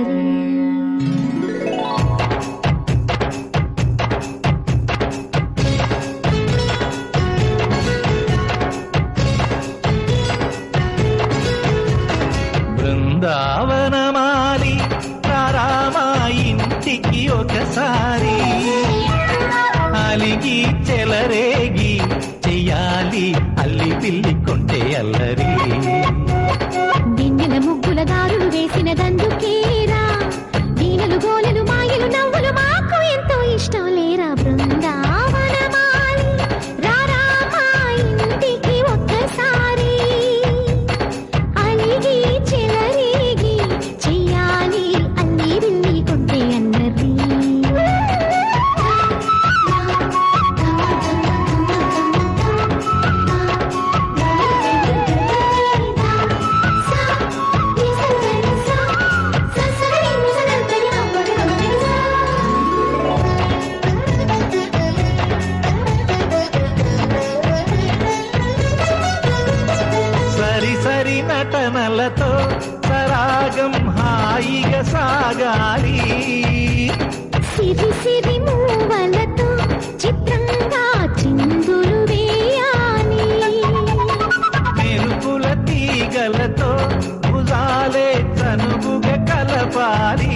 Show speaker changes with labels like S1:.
S1: అల్లరి.
S2: బృందావనమాలి రామా ఇంటికి ఒకసారి, అలిగి చెలరేగి చెయ్యాలి అల్లి పిల్లి కొంటే అల్లరి.
S1: దిన్నెల ముగ్గుల దారులు వేసిన దందుకేరా, వీణలు గోలలు మాయలు నవ్వులు మాకు ఎంతో ఇష్టం లేరా. బృందావనమాలి రామా ఇంటికి ఒక్కసారి, అలిగి చెలరేగి చెయ్యాలి అల్లి బిల్లి కొంటే అల్లరి.
S2: సరి సరి నటనలతో సరాగం హాయిగా సాగాలి,
S1: సిరి సిరి మూవలతో చిత్రంగా చిందులు వేయాలి.
S2: మెరుపుల తీగలతో భుజాలే చనువుగా కలపాలి,